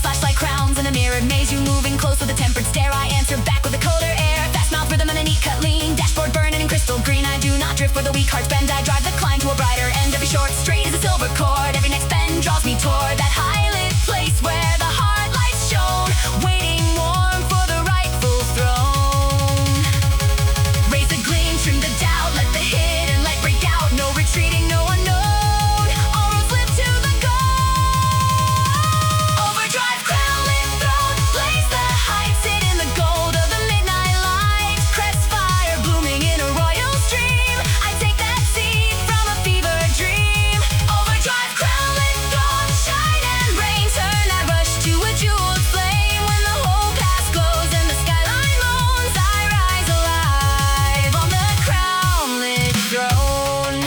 Flashlight crowns in a mirror maze, you moving close with a tempered stare. I answer back with a colder air, fast mouth rhythm and a neat cut lean. Dashboard burning in crystal green, I do not drift where the weak hearts bend. I drive the climb to a brighter end. Every short straight is a silver cord, every next bend draws me toward that high lit place where the heart lights shone, waiting warm for the rightful throne. Raise the gleam, trim the doubt, let the hidden light break out. No retreating, no unknown, all roads lead to the goal. Overdrive, crownlit throne, blaze the heights, sit in the gold of the midnight light. Crest fire blooming in a royal stream, I take that seed from a fever dream. Overdrive, crownlit throne, shine and rain, turn that rush to a jeweled flame. When the whole past glows and the skyline moans, I rise alive on the crownlit throne.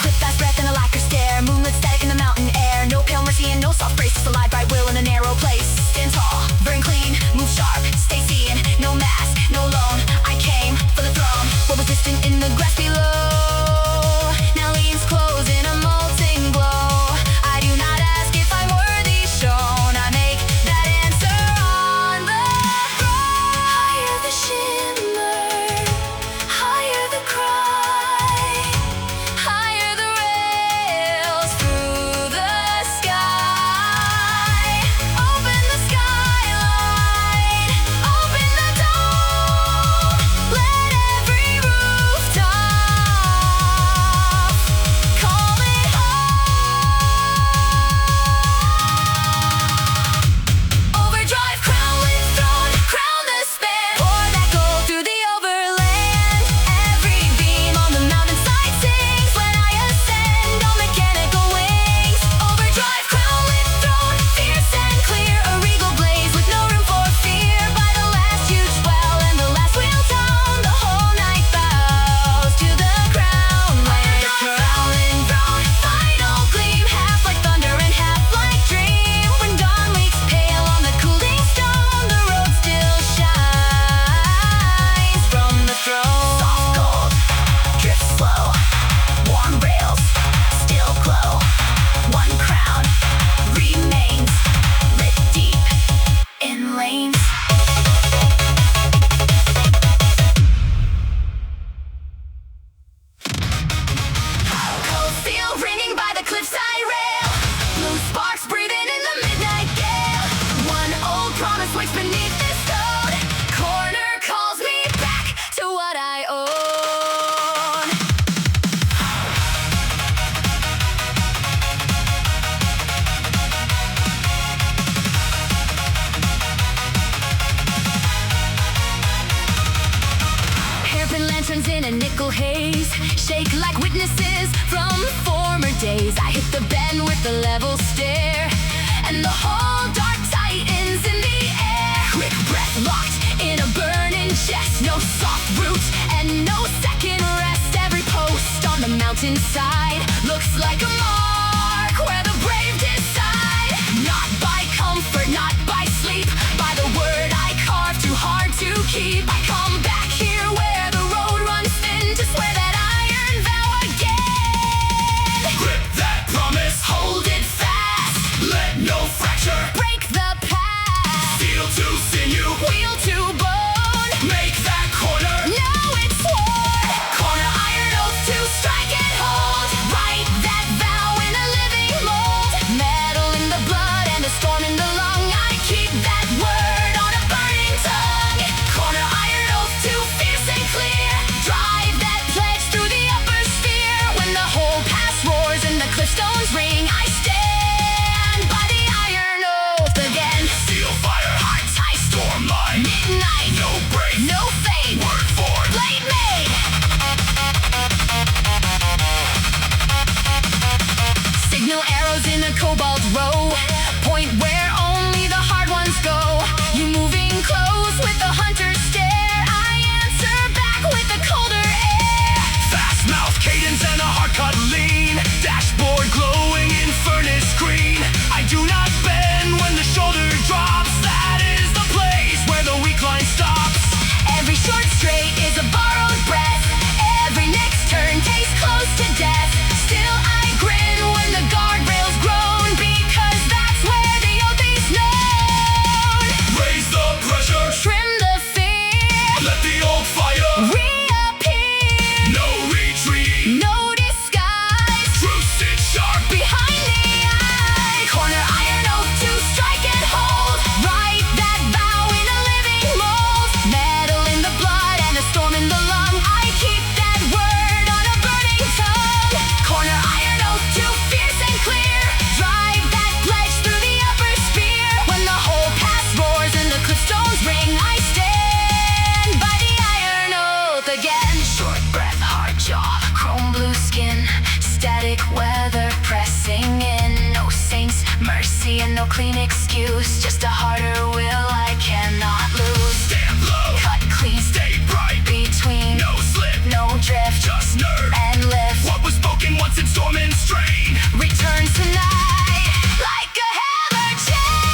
Quick fast breath and a lacquer stare, moonlit static in the mountain air. No pale mercy and no soft grace, just a live bright will in a narrow place. Stand tall, burn clean, move sharp, stay seen. No mask, no loan, I came for the throne. What was distant in the grass below now leaves close in a molten glow. I do not ask if I'm worthy shown, I make that answer on the throne. Higher the shimmer, higher the cry, higher the rails through the sky. Open the skyline, open the dome, let every rooftop call it home. Overdrive, crownlit throne, crown the span, pour that gold through the overland. Every beam on the mountainside sings when I ascend on mechanical wings. Overdrive, crownlit throne, fierce and clear, a regal blaze with no room for fear. By the last huge swell and the last wheel tone, the whole night bows to the crownlit throne. Final gleam, half like thunder and half like dream. When dawn leaks pale on the cooling stone, the road still shines from the throne. Soft gold, drift slow, warm rails, still glow. One crown remains lit deep in lanes. Cold steel ringing by the cliffside rail, blue sparks breathing in the midnight gale. One old promise waits beneath this stone, corner calls me back to what I own. Hairpin lanterns in a nickel haze shake like witnesses from former days. I hit the bend with the level stare, and the whole dark tightens in the air. Quick breath locked in a burning chest, no soft route and no second rest. Every post on the mountainside looks like a mark where the brave decide. Not by comfort, not by sleep, by the word I carve too hard to keep. I come back here where the road runs thin to swear that iron vow again. Grip that promise, hold it fast, let no fracture break the past. Steel to sinew, wheel to bone, make that corner know it's sworn. Corner iron oath to strike and hold. no clean excuse, just a harder will I cannot lose. Stand low, Cut clean, stay bright, between, no slip, no drift, just nerve and lift. what was spoken once in storm and strain. Return tonight, like a hammer chain.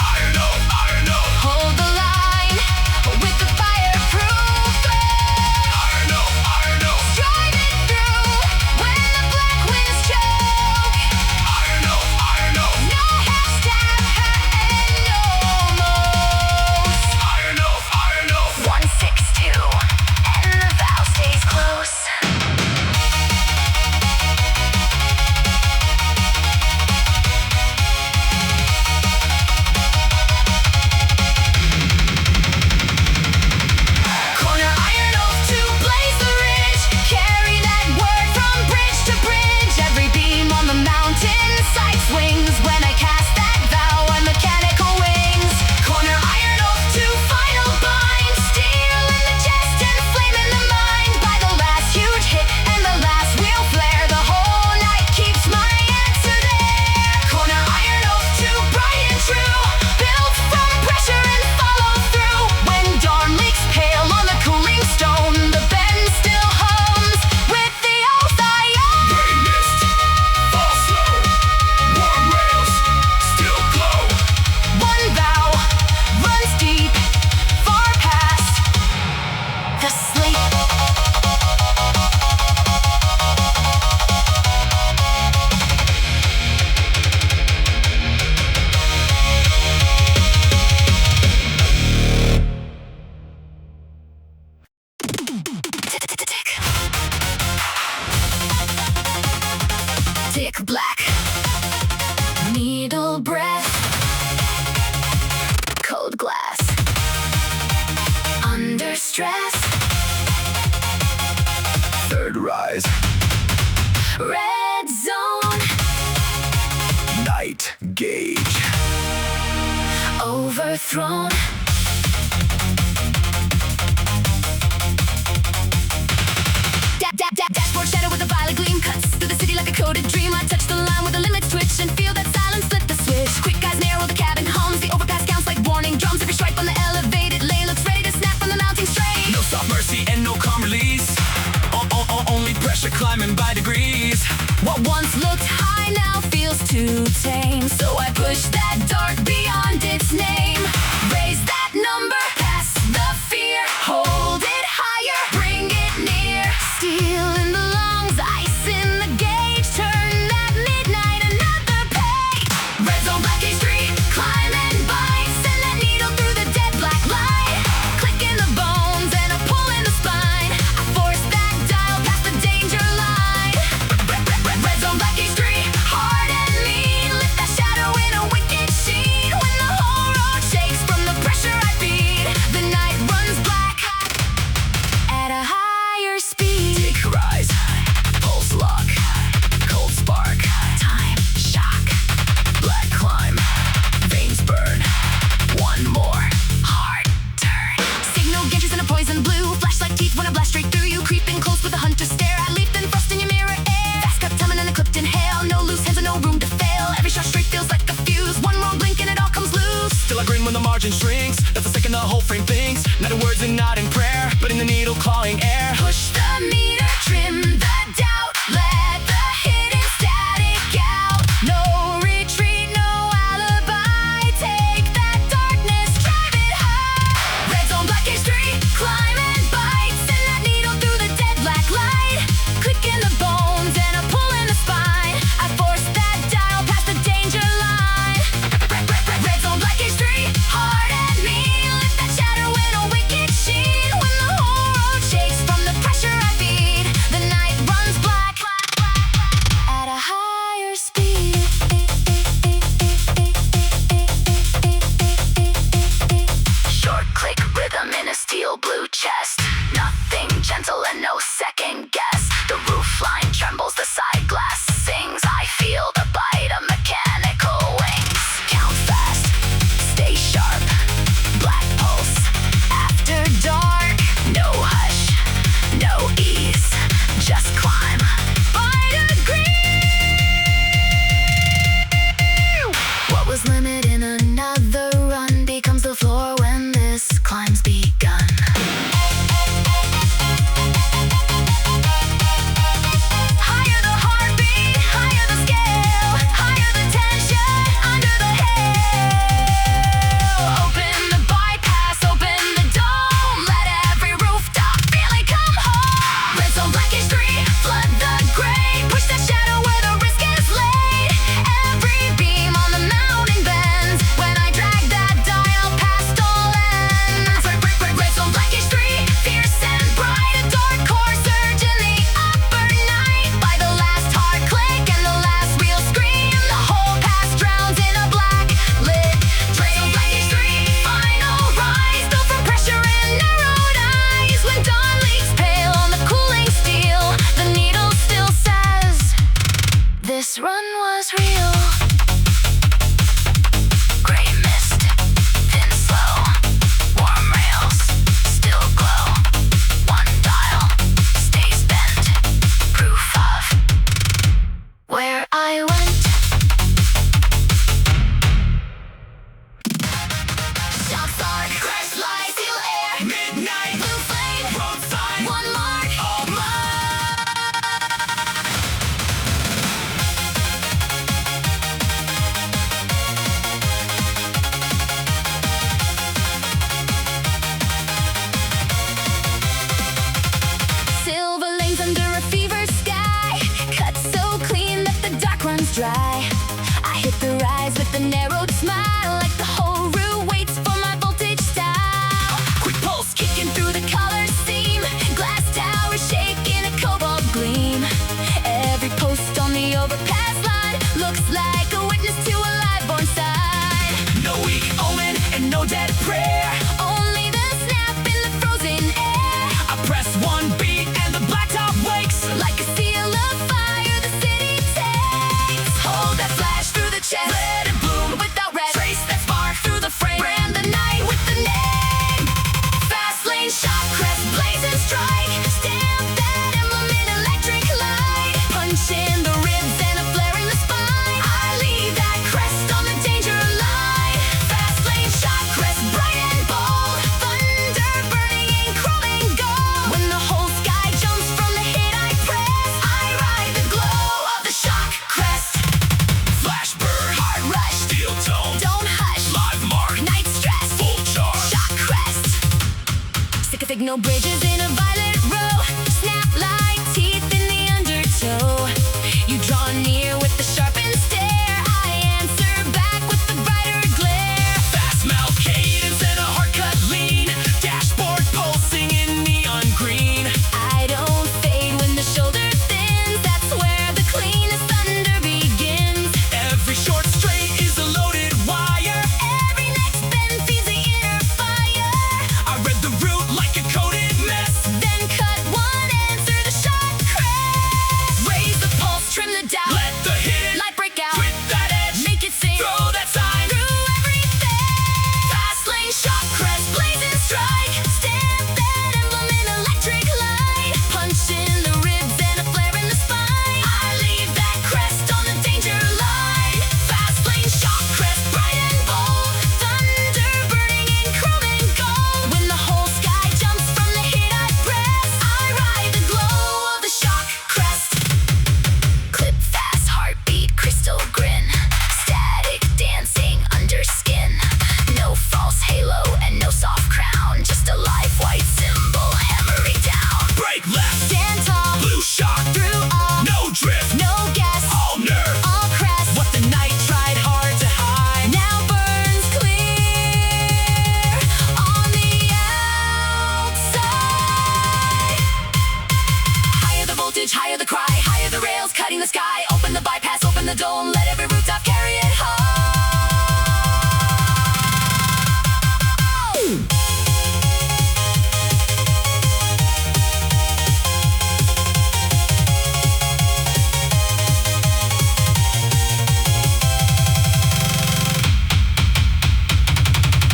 Iron off, Hold the line with the fireproof glove. iron off, Drive it through when the black winds choke. iron off, No half step and no almost. iron off, 162 and the valve stays close. Corner iron off to blaze the ridge. Carry that word from bridge to bridge. Every beam on the mountain side swings when I cast that vow on mechanical wings. Corner iron off to final bind. Steel in the chest and flame in the mind. By the last huge hit and the last wheel flare, the whole night keeps my answer there. Corner iron off to bright and true. Built from pressure and follow through. When dawn leaks pale on the cooling stone, the bend still hums with the oath I own. Gray mist, fall slow, warm rails, still glow. One vow runs deep, far past the sleep. Tick black, needle breath, cold glass, under stress, Third rise, red zone, night gauge, overthrown. Dashboard shadow with a violet gleam cuts through the city like a coded dream. I touch the line with the limits twitch and feel that silence flip the switch. Quick eyes narrow, the cabin hums, the overpass counts like warning drums. Every stripe on the elevated lane looks ready to snap from the mounting strain. no soft mercy and no calm release. Only pressure climbing by degrees. What once looked high now feels too tame. So I push that dart beyond its name. Raise that number past the fear. Hold it higher, bring it near. Steel in the lungs, ice in the gauge. Turn that midnight another page. Red zone, black gauge 3, climb and bind. Send that needle through the dead black light. Click in the bones and a pull in the spine. I force that dial past the danger line. Red zone, black gauge 3, hard and mean. Lift that shadow in a wicked sheen. When the whole road shakes from the pressure I feed, the night runs black at a higher speed. Tick rise, pulse lock, cold spark, Time shock, black climb, veins burn. One more hard turn. Signal gantries in a poison blue. Flashlight teeth when I blast straight through you. Creeping close with a hunter stare. I leap then thrust in your mirror air. Fast cut timing and a clipped inhale. No loose hands and no room to fail. Every shot straight feels like a fuse. One wrong blink and it all comes loose. Still I grin when the margin shrinks. That's the second the whole frame thinks. Not in words and not in prayer, but in the needle clawing air. Push the meter, trim the doubt. Let the hidden static out. No retreat, no alibi. Take that darkness, drive it high. Red zone, black gauge 3, climb and bite. Send that needle through the dead black light. Click in the bones and a pull in the spine. I force that dial past the danger line. Red zone, black gauge 3, hard and mean. Lift that shadow in a wicked sheen. When the whole road shakes from the pressure I feed, the night dead prayer. Only the snap in the frozen air. I press one beat and the blacktop wakes. Like a seal of fire the city takes. Hold that flash through the chest. Let it bloom without rest. Trace that spark through the frame. Brand the night with the name. Fastlane, shock, crest, blaze and strike. Stamp that emblem in electric light. Punch in the ribs and a flare in the spine. I leave that crest on the danger line. Fastlane, shock, crest, bright and bold. Thunder burning in chrome and gold. When the whole sky jumps from the hit I press, I ride the glow of the shock crest. Flash burn, Heart rush, steel tone, don't hush. live mark, Night stress, full charge. shock crest. Sick of signal bridges in a violet row. Snap like teeth in the undertow. You draw near with the sharpened stare. I answer back with the brighter glare. Fast mouth cadence and a hard cut lean. Dashboard pulsing in neon green. I don't fade when the shoulder thins. That's where the cleanest thunder begins. Every short straight is a loaded wire. Every next bend feeds the inner fire. I read the route like a coded mess. Then cut one, answer the shock crest. Raise the pulse, trim the doubt. Let the hidden Light break out. with that edge. Make it sing. Throw that sign. Through everything. Fastlane, shock, crest, blaze and strike. Stamp that emblem in electric light. Punch in the ribs and a flare in the spine. I leave that crest on the danger line. Fastlane, shock, crest, bright and bold. Thunder burning in chrome and gold. When the whole sky jumps from the hit I press, I ride the glow of the shock crest. Clip fast, heartbeat, crystal grin. Static dancing under skin. No false halo and no soft crown. Just a live white symbol hammering down. Break left. Stand tall, Blue shock. through all, No drift. no guess, All nerve. all crest. What the night tried hard to hide. Now burns clear on the outside. Higher the voltage, higher the cry, higher the rails cutting the sky. Open the bypass, open the dome, let every rooftop carry it home.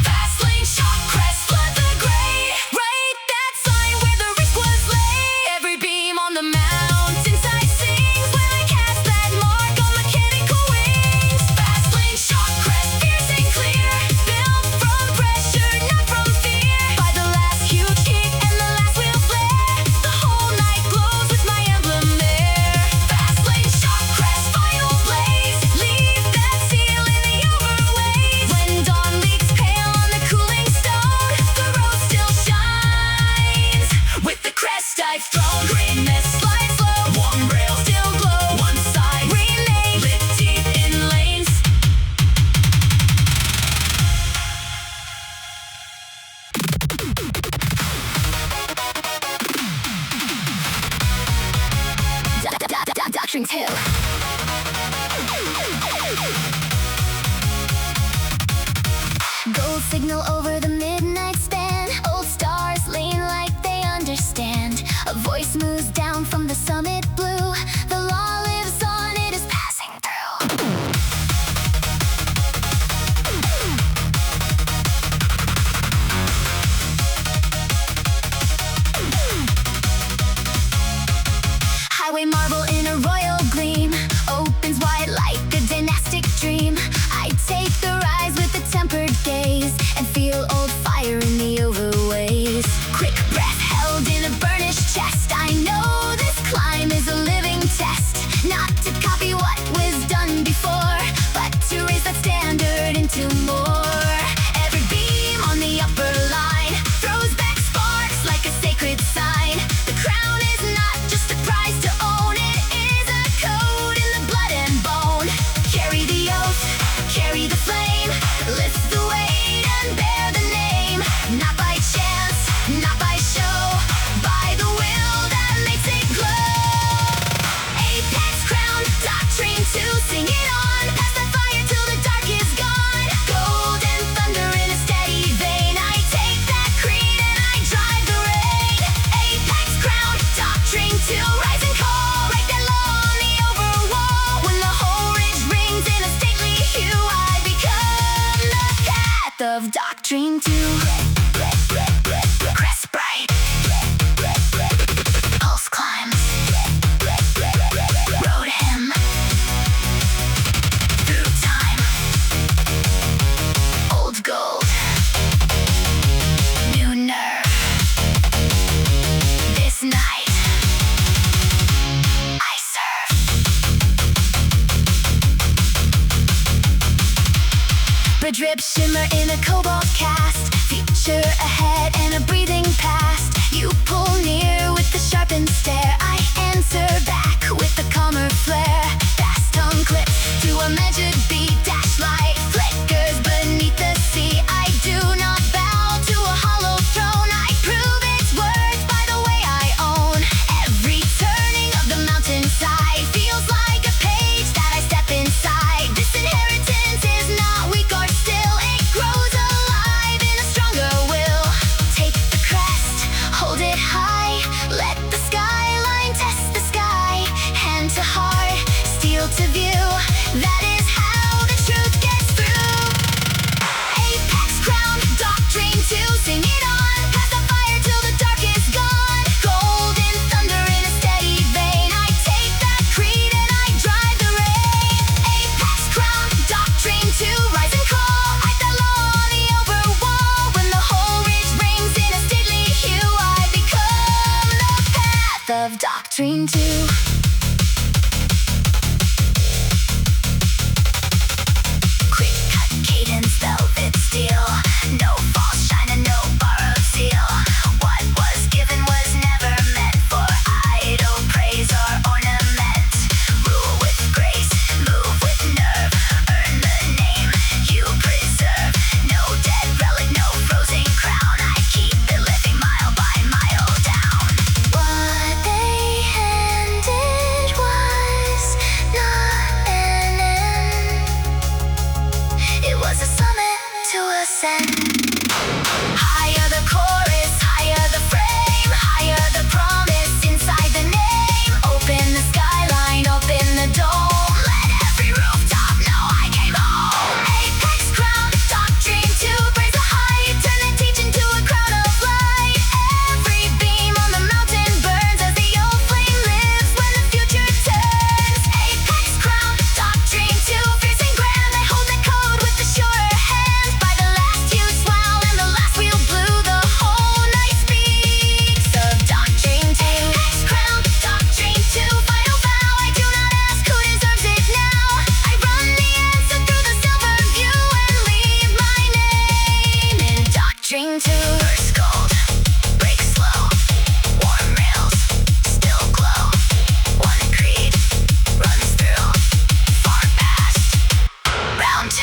Fastlane, shock, crest, flood the gray. Write that sign where the risk was laid. Every beam on the mountainside sings when I cast that mark on mechanical wings. Fastlane, shock, crest, fierce and clear. Built from pressure, not from fear. By the last huge kick and the last wheel flare, the whole night glows with my emblem there. Fastlane, shock, crest, final blaze. Leave that seal in the overways. When dawn leaks pale on the cooling stone, the road still shines. With the crest I've thrown, green mist slides slow. One rail. Still glow. One side. Remain Lit teeth in lanes. Doctrine 2. Gold signal over the midnight span. Old stars lean like they understand. A voice moves down from the summit blue. The law lives on, it is passing through. Highway marble in a royal gleam. Opens wide like a dynastic dream. I take the rise with a tempered gaze and feel old fire in the overways. Quick breath held in a burnished chest. I know this climb is a living test. Doctrine 2. Crest bright, pulse climbs, road him through time. Old gold, new nerve. This night I serve. Bridge rib shimmer in a cobalt cast, future ahead and a breathing past. You pull near with the sharpened stare, I answer back with a calmer flair. Fast tongue clips to a measured beat, dash light flickers beneath the sea. I do not bow to a hollow throne, I prove its worth by the way I own. Every turning of the mountainside feels like a page that I step inside. This inheritance is not weak or still, it grows alive in a stronger will. Take the crest, hold it high, let the skyline test the sky. Hand to heart, steel to view, that is how the truth gets through. Apex crown, Doctrine 2, sing it on, past the fire till the dark is gone. Golden thunder in a steady vein, I take that creed and I drive the rain. Apex crown, Doctrine 2, rise and crawl, I fell on the overwall. When the whole ridge rings in a stately hue, I become the path of Doctrine 2. Quick cut cadence, velvet steel, no false shine and no borrowed zeal. What was given was never meant for idle praise or ornament. Rule with grace, move with nerve, earn the name you preserve. No dead relic, no frozen crown, I keep it living mile by mile down. What they handed was not an end, it was a summit to ascend. Higher the chorus, higher the frame, higher the promise inside the name. Open the skyline, open the dome, let every rooftop know I came home. Apex crown, Doctrine 2, praise the height, turn the teaching to a crown of light. Every beam on the mountain burns as the old flame lives when the future turns. Apex crown, Doctrine 2, fierce and grand, they hold the code with the surer hand. By the last huge swell and the last wheel blew, the whole night speaks of Doctrine 2. Apex crown, Doctrine 2, final vow, I do not ask who deserves it now. I run the answer through the silver view and leave my name in Doctrine 2. First gold, break slow, warm rails, still glow. One creed runs through, far past, round 2.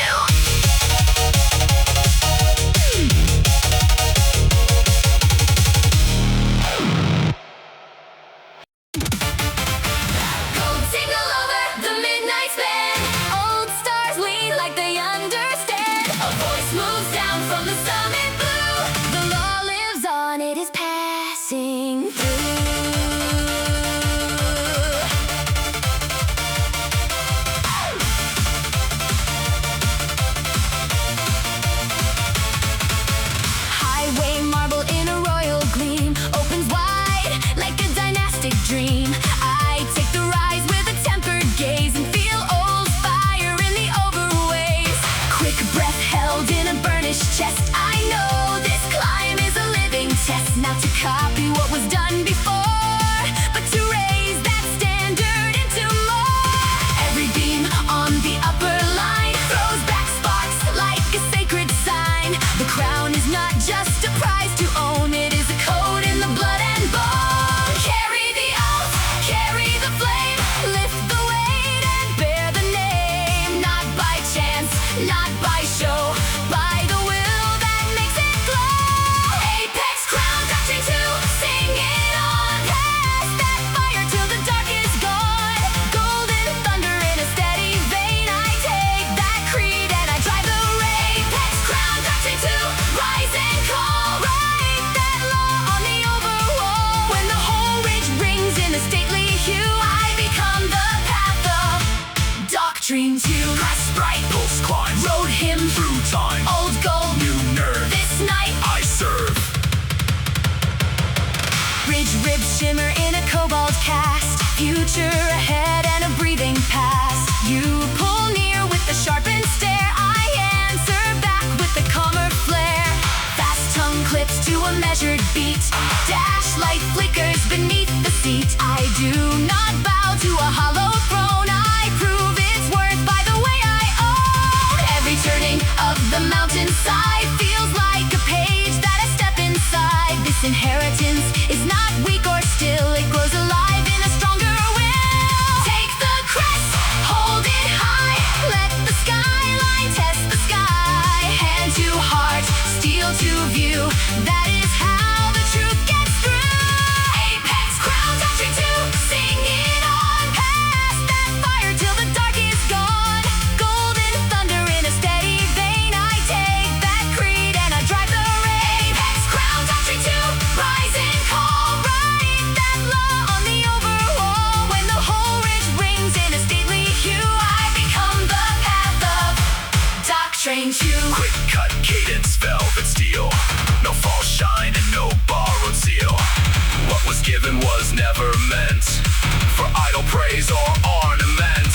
Gold single over the midnight span. Old stars lean like they understand. A voice moves down from the summit blue. The law lives on, it is passing through. Highway marble in a royal gleam opens wide like a dynastic dream. I take the rise with a tempered gaze and feel old fire in the overways. Quick breath held in a burnished chest, I know this climb is a living test. Not to copy what was done before, but to raise that standard into more. Every beam on the upper line throws back sparks like a sacred sign. The crown is not just a prize to own, it is a code in the blood and bone. Carry the oath, carry the flame, lift the weight and bear the name. Not by chance, not by show, by the will that makes it glow. Apex crown, Doctrine 2, sing it cast, future ahead and a breathing past. You pull near with a sharpened stare, I answer back with a calmer flair. Fast tongue clips to a measured beat, dash light flickers beneath the seat. I do not bow to a hollow throne, I prove its worth by the way I own. Every turning of the mountainside feels like a page that I step inside. This inheritance is not weak or still, it grows alive in a stronger will. Take the crest, hold it high, let the skyline test the sky. Hand to heart, steel to view, that is how the truth gets through. Apex, crown, doctrine 2, sing it on past that fire till the dark is gone. Golden thunder in a steady vein, I take that creed and I drive the rain. Apex, crown, doctrine 2, rise and call, write that law on the overwall. When the whole ridge rings in a stately hue, I become the path of Doctrine 2. Quick cut cadence, velvet steel. No false shine and no borrowed zeal. What was given was never meant for idle praise or ornament.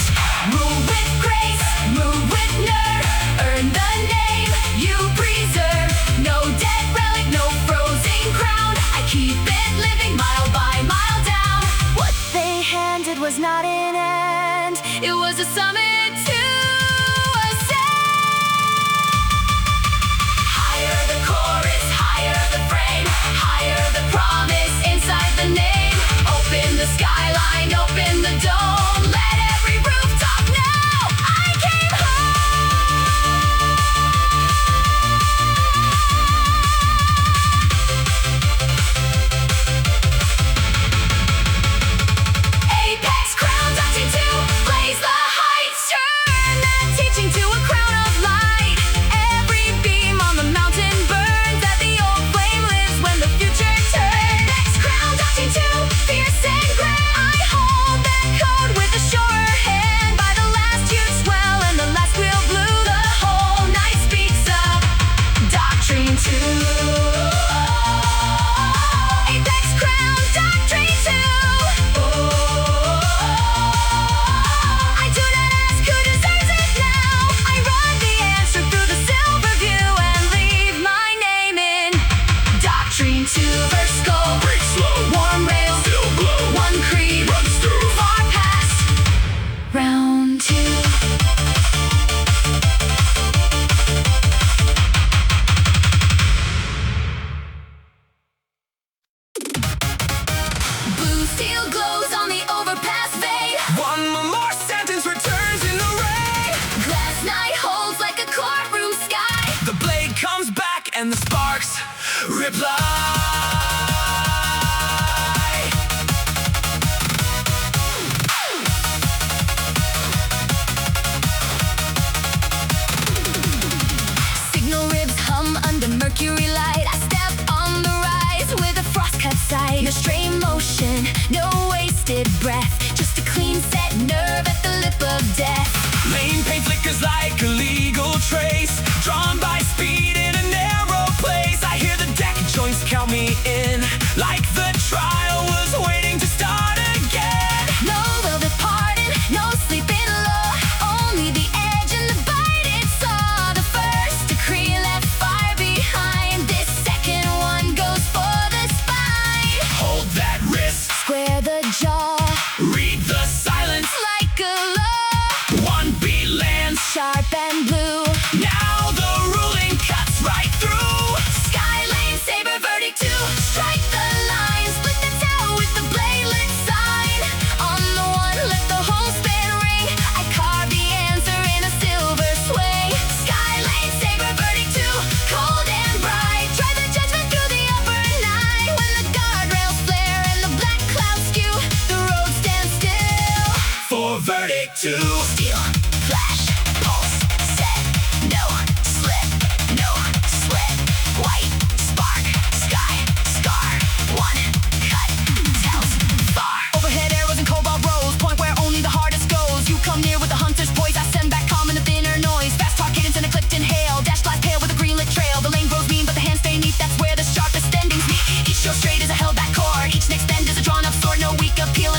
Move with grace, move with nerve, earn the name you preserve. No dead relic, no frozen crown, I keep it living mile by mile down. What they handed was not an end, it was a summit to ascend. Higher the chorus, higher the frame, higher the promise inside the name. Open the skyline, open the dome, let every rooftop know I came home. Apex, crown, doctrine 2, blaze the heights, turn that teaching to a crown of light. Every beam on the mountain burns, that the old flame lives when the future turns. Apex, crown, doctrine 2, fierce and grand, I hold that code with a surer hand. By the last huge swell and the last wheel blew, the whole night speaks of Doctrine 2. Apex, crown, Doctrine 2. I do not ask who deserves it now, I run the answer through the silver view and leave my name in Doctrine 2. Verse gold, Break slow, warm rails, still glow, one creed, runs through. far past round 2. Blue steel glows on the overpass vein, One more sentence returns in the rain. glass night holds like a courtroom sky. The blade comes back and the sparks reply. Signal ribs hum under mercury light, I step on the rise with a frost cut sight. No stray motion, no wasted breath, just a clean set nerve at the lip of death. Lane paint flickers like a legal trace, drawn by speed in a narrow place. I hear the deck joints count me in, like the trial was waiting to start again. No velvet pardon, no sleeping law, only the edge and the bite it saw. The first decree left fire behind, this second one goes for the spine. Hold that wrist, Square the jaw, read the silence. like a law, One beat lands, sharp and blue. now the ruling cuts right through. Skylane, Saber, verdict 2, strike the line, split the tail with the blade-lit sign. On the one, let the whole span ring, I carve the answer in a silver swing. Skylane, Saber, verdict 2, cold and bright, drive the judgment through the upper night. When the guardrails flare and the black clouds skew, the road stands still. For verdict 2. Steel, flash, pulse, set, no slip, no slip. White, spark, sky, scar, one cut, tells far. Overhead arrows and cobalt rows, point where only the hardest goes. You come near with the hunter's poise, I send back calm in the thinner noise. Fast talk cadence and a clipped inhale, dash glass pale with a green lit trail. The lane grows mean, but the hands stay neat, that's where the sharpest endings meet. Each show straight is a held back chord, each next bend is a drawn up sword. No weak appeal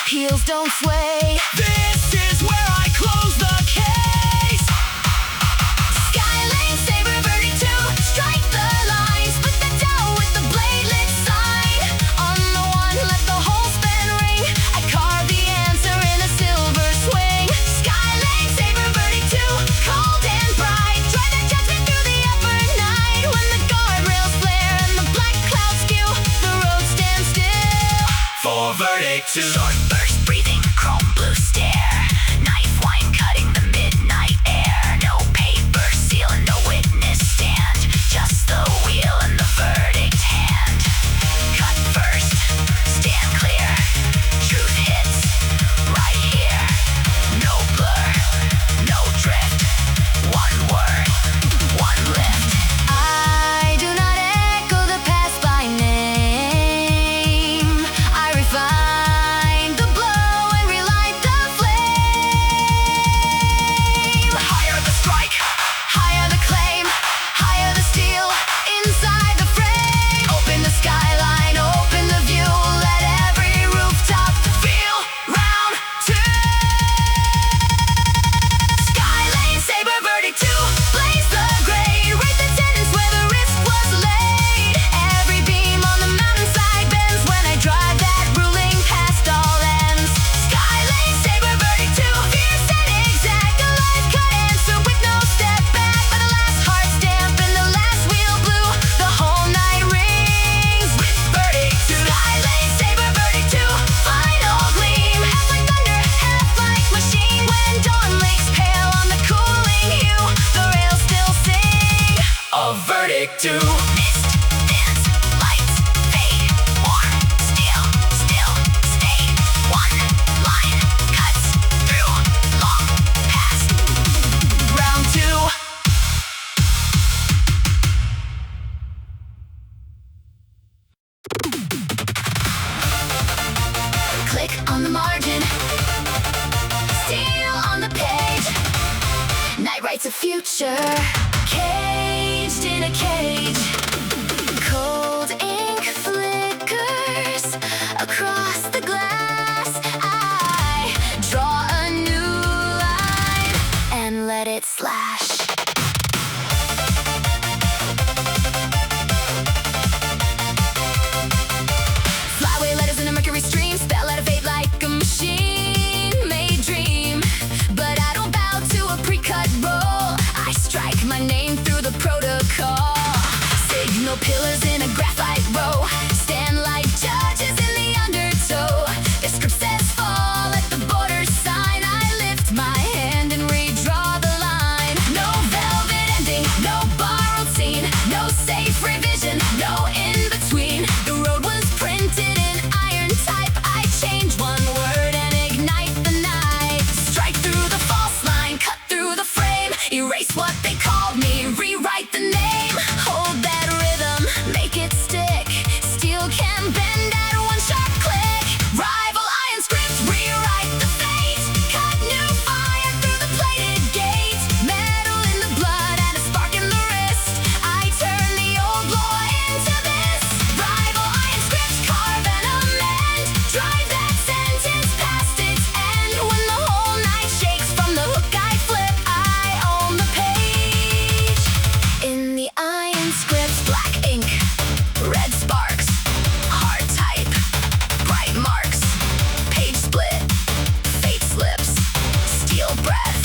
heels don't sway. This is where I close the case. Skylane, Saber, verdict 2, strike the line, split the dough with the blade-lit sign. On the one, let the whole span ring. I carve the answer in a silver swing. Skylane, Saber, verdict 2, cold and bright, drive that judgment through the upper night. When the guardrails flare and the black clouds skew, the road stands still. For verdict 2. Short burst breathing, chrome blue stare, knife wine cutting the midnight air. No paper seal and no witness stand, just the wheel and the verdict hand. Cut first, stand clear, truth hits right here. No blur, no drift, one word, one lift. I do not echo the past by name. I refine the blow and relight the flame. Higher the strike, Higher the claim, higher the steel inside the frame. Open the skyline, open the view, let every rooftop feel round 2. Skylane, Saber, verdict 2, blaze the grade, rate the sentence where the risk was laid. Every beam on the mountainside bends when I drive that ruling past all ends. Skylane, Saber, verdict 2, fierce and exact, a life cut answer with no step back. By the last heart stamp and the last wheel blew, the whole night rings with verdict 2. Skylane, Saber, verdict 2, final gleam, half like thunder, half like machine. When dawn lakes pale on the cooling hue, the rails still sing. a verdict 2. Mist, thins, lights, fade, warm, still, stay. One line cuts through, long past. Round 2. Click on the margin, steel on the page. Night writes a future, caged in a cage. Cold ink flickers across the glass. I draw a new line and let it slash. Flyway letters in a mercury stream, spell out of fate like a machine made dream. But I don't bow to a pre-cut roll, I strike my name through the protocol. Signal pillars in a graphite row, stand like judges in the undertow. Their script says fall at the border sign, I lift my hand and redraw the line. No velvet ending, no borrowed scene, no safe revision, no in-between. The road was printed in iron type, I change one word and ignite the night. Strike through the false line, cut through the frame, erase what they called me, rewrite the name. Hold that rhythm, make it stick, steel can bend at one sharp click. Rival iron script, rewrite the fate, cut new fire through the plated gate. Metal in the blood and a spark in the wrist, I turn the old law into this. Rival iron script, carve and amend, drive that sentence past its end. When the whole night shakes from the hook I flip, I own the page. In the iron script, black ink, red sparks, hard type, bright marks, page split, fate slips, steel breath,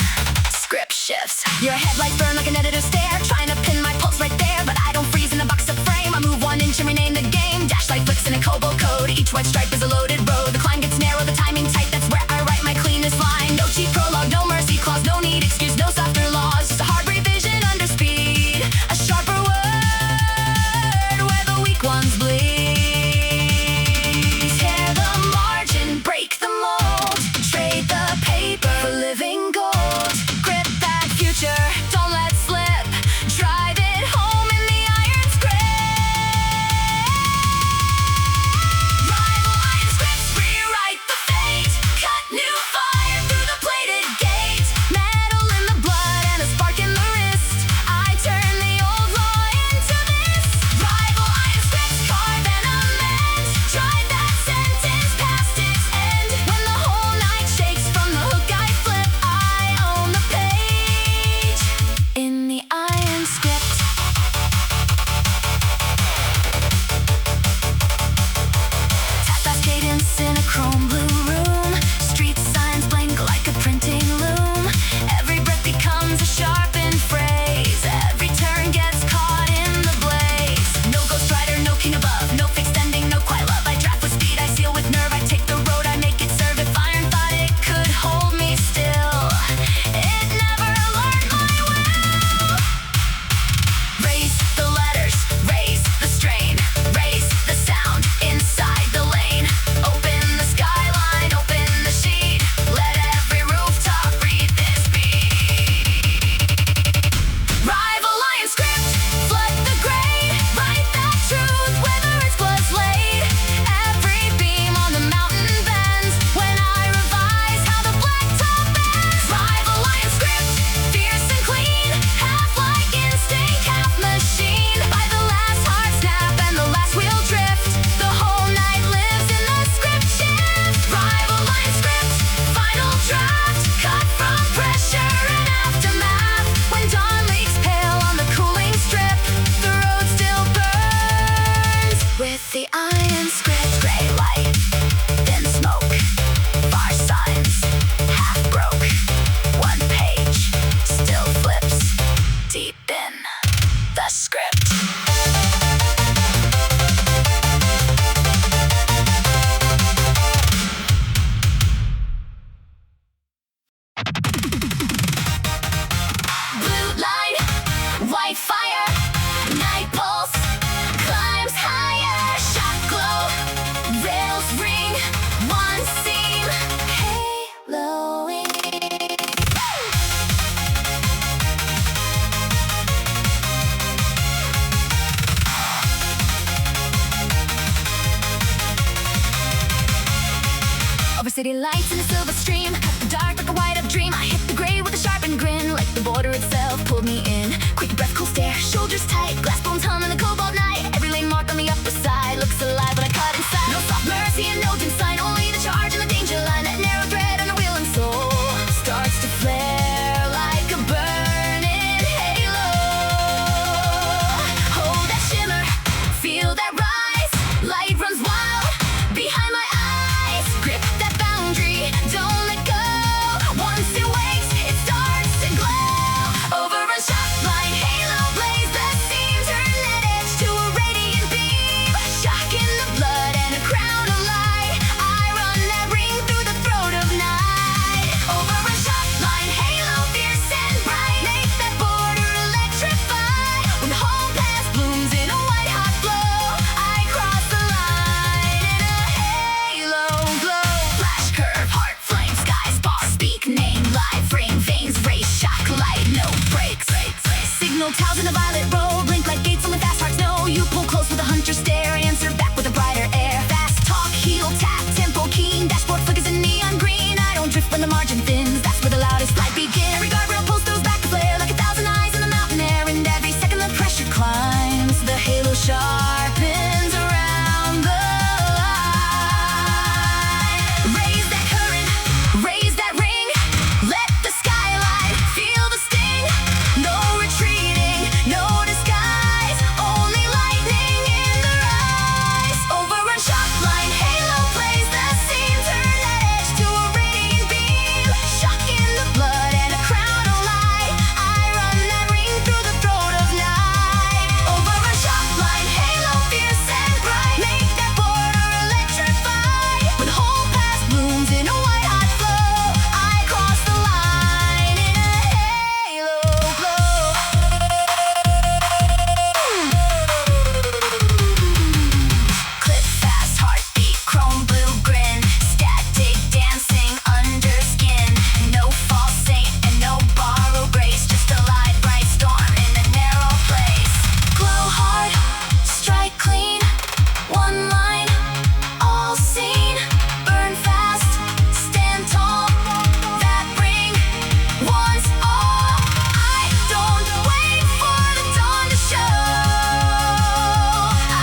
script shifts. Your headlights burn like an editor's stare, trying to pin my pulse right there, but I don't freeze in a box of frame. I move 1 inch and rename the game, dash light flicks in a Kobo code. Each white stripe is a loaded road, the climb gets narrow, the timing tight, that's where I write my cleanest line. No cheap prologue, no mercy clause, no need excuse, no softer laws, just a hard revision under speed, a sharper word where the weak ones bleed. Tear the margin, break the mold, trade the paper for living gold. Grip that future, don't let slip, city lights in a silver stream. Cut the dark like a wired-up dream. I hit the gray with a sharpened grin, like the border itself pulled me in. Quick breath, cool stare, shoulders tight, glass bones hum in the cobalt night. Every lane mark on the upper side looks alive when I cut inside. No soft mercy and no dim sign, only the charge and the danger line. That narrow thread on a wheel and soul starts to flare like a burning halo. Hold that shimmer, feel that rise. Light runs wild behind my eyes. Grip that boundary, don't let go. Once it wakes, it starts to glow. Overrun, shockline, halo blaze. The scene turn that edge to a radiant beam. Shock in the blood and a crown of light. I run that ring through the throat of night. Overrun, shockline, halo fierce and bright. Make that border electrify. When the whole path blooms in a white hot glow, I cross the line in a halo glow. Flash curve, heart flame, sky spark. Speak name, live frame, veins race, shock light, no brakes. Signal towers in a violet row, blink like gates only fast hearts know. You pull close with a hunter stare, answer back with a brighter air. Fast talk, heel tap, tempo keen, dashboard flickers in neon green. I don't drift when the margin thins, that's where the loudest flight begins. Every guardrail pulls throws back to flare like 1,000 eyes in the mountain air. And every second the pressure climbs, the halo sharpens around the line. Raise that current, raise that ring. Let the skyline feel the sting. No retreating, no disguise. Only lightning in their eyes. Overrun, shockline, halo plays. The scene turn that edge to a radiant beam. Shock in the blood and a crown of light. I run that ring through the throat of night. Overrun, shockline, halo fierce and bright. Make that border electrify. When the whole path blooms in a white hot glow, I cross the line in a halo glow. Clip fast heartbeat, chrome blue grin. Static dancing under skin. No false saint and no borrowed grace. Just a light bright storm in a narrow place. Glow hard, strike clean. One line, all seen. Burn fast, stand tall. That ring wants all. I don't wait for the dawn to show.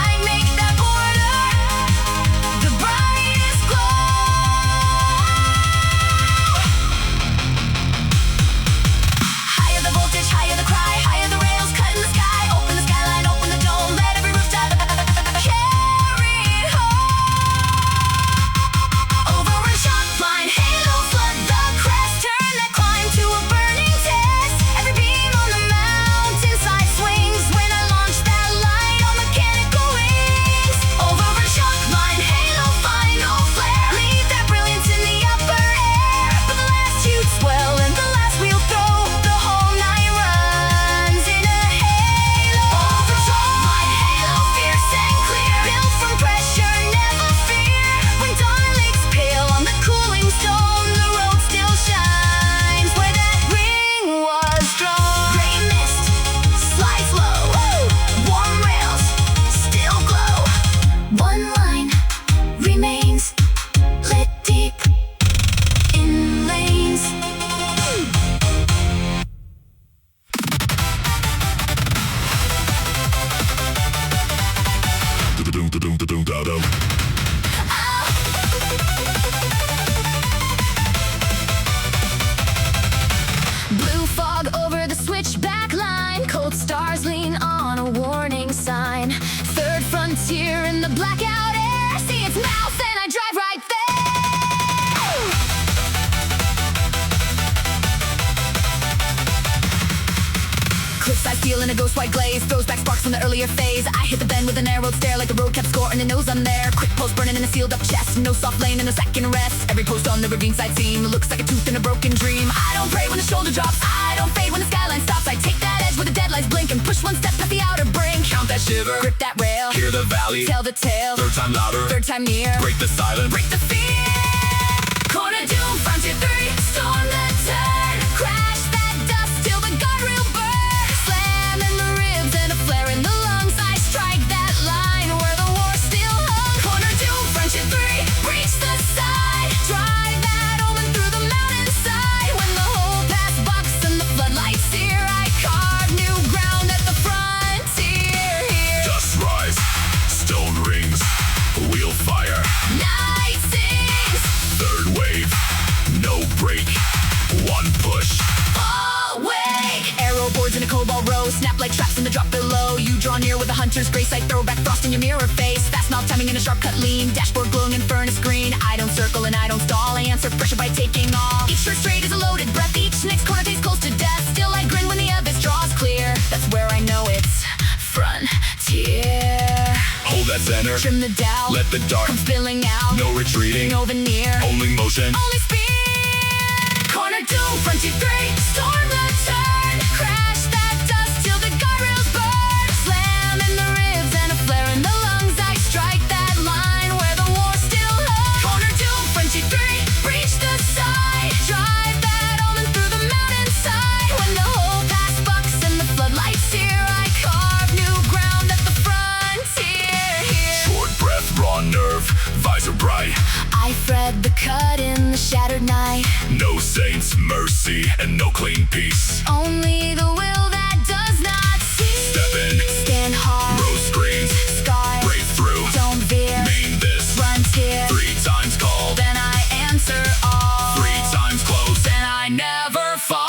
I make that border the brightest glow. Higher the voltage, higher the cry, higher the rails, cut in the sky. Open the skyline, open the dome, let every rooftop carry it home. Overrun, shockline, halo flood the crest. Turn that climb to a burning test. Every beam on the mountainside swings when I launch that light on mechanical wings. Overrun, shockline, halo final flare. Leave that brilliance in the upper air. But the last huge swell and the last wheel throw, the whole night runs in a halo. Overrun, halo fierce and clear. Built from pressure, never fear. When dawn lakes pale on the cooling stone, the road still shines where that ring was drawn. Gray mist slides low. Warm rails still glow. One line remains lit deep in lanes. Blue fog over the switchback line. Cold stars lean on a warning sign. Third frontier in the blackout air. See its mouth and I drive right there. Cliffside steel in a ghost white glaze. Throws back sparks from the earlier phase. I hit the bend with a narrowed stare like the road kept score and it knows I'm there. Quick pulse burning in a sealed up chest. No soft lane in a second rest. Every post on the ravine side seam looks like a tooth in a broken dream. I don't pray when the shoulder drops. I don't fade when the skyline stops. I take that edge where the deadlights blink and push one step at the outer brink. Count that shiver, Grip that rail. hear the valley. Tell the tale. Third time louder, Third time near. break the silence. Break the fear. Corner doom, frontier 3. Storm the turn. Crash that dust till the guardrail burns. Slam in the ribs and a flare in the lungs. I strike that line where the war still hung. Corner doom, frontier 3. Breach the side. Drive break, one push. Awake! Arrow boards in a cobalt row, snap like traps in the drop below. You draw near with a hunter's grace, I throw back frost in your mirror face. Fast mouth timing in a sharp cut lean, dashboard glowing in furnace green. I don't circle and I don't stall, I answer pressure by taking off. Each short straight is a loaded breath, each next corner tastes close to death. Still I grin when the abyss draws clear, that's where I know it's frontier. Hold that center, Trim the dial, let the dark come spilling out. no retreating, No veneer, only motion. only speed. Corner doom, frontier 3, storm the turn. Crash that dust till the guardrails burn. Slam in the ribs and a flare in the lungs. I strike that line where the war still hung. Corner doom, frontier 3, breach the side. Drive that almond through the mountainside. When the whole pass bucks and the floodlights here, I carve new ground at the frontier here. Short breath, raw nerve, visor bright. I thread the cut in the shattered night. No saints, mercy, and no clean peace. Only the will that does not cease. Step in, Stand hard, rose screens, sky, break through, don't veer. main this. Frontier, 3 times called, then I answer all. 3 times closed. then I never fall.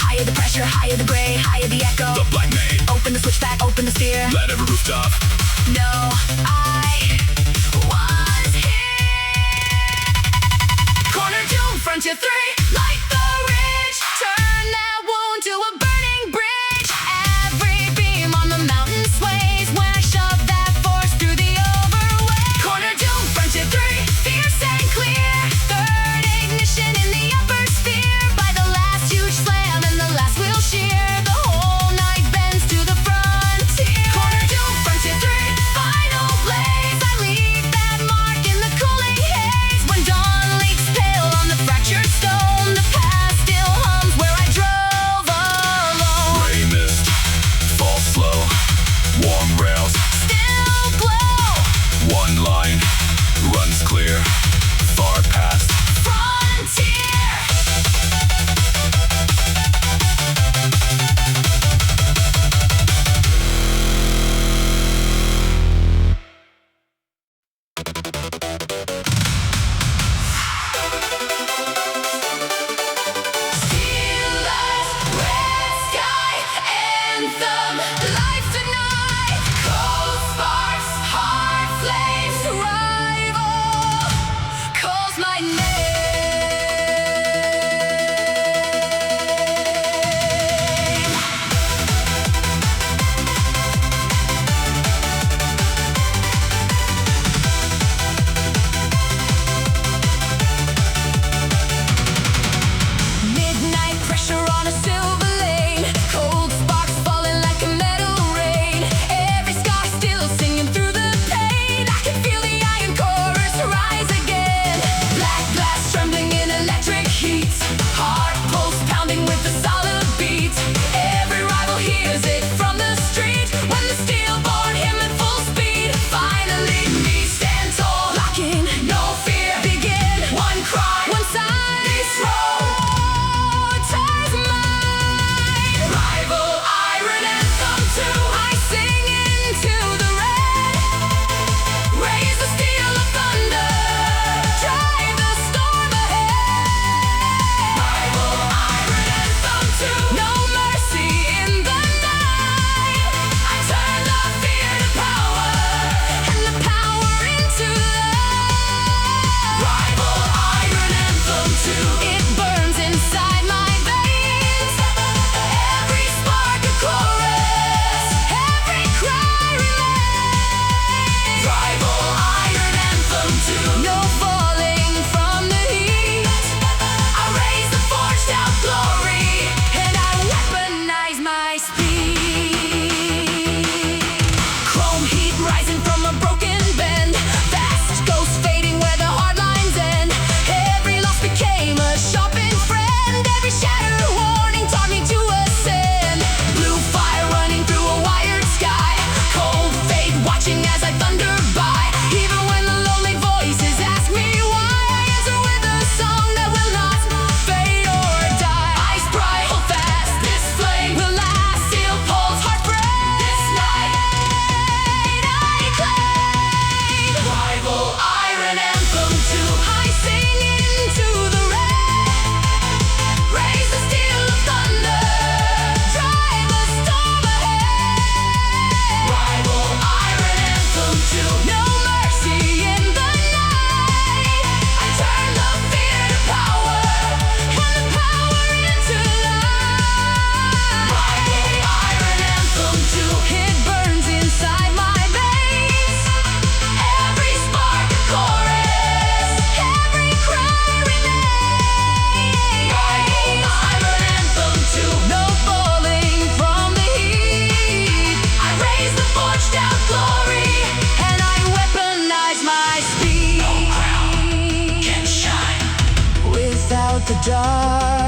Higher the pressure, higher the gray, higher the echo. The black maid, Open the switchback, open the steer. let every rooftop. No, I was here. Corner doom, frontier 3, light the ridge. Turn that wound to a burning bridge. Every beam on the mountain sways when I shove that force through the overway. Corner doom, frontier 3, fierce and clear. Third ignition in the upper sphere. By the last huge slam and the last wheel shear, the whole night bends to the frontier. Corner doom, frontier 3, final blaze. I leave that mark in the cooling haze. When dawn leaks pale on the fractured stone, the past still hums where I drove alone. Gray mist, fall slow, warm rails, Still glow, one line, runs clear, far past. frontier. Red sky, anthem, life tonight, cold sparks, hard flames, rival calls my name. Midnight pressure on a silver lane, cold sparks falling like a metal rain. Every sky still singing through the pain. I can feel the iron chorus rise again. Black glass trembling in electric heat, heart pulse pounding with the solid beat. Every rival hears it from the street when the steel-born hymn at full speed. Finally, me stand tall, locking, no fear. Begin, one cry, one side. This road ties mine. Rival iron anthem 2. I sing into the red. Raise the steel of thunder. Drive the storm ahead. Rival iron anthem 2. No mercy in the night. I turn the fear to power and the power into love. Rival iron anthem 2. It burns inside my veins. Every spark a chorus, every cry remains. Rival iron anthem 2. No falling from the heat. I raise the forged out glory and I weaponize my speed. Chrome heat rising from a broken bend. Fast ghosts fading where the hard lines end. Every loss became a dark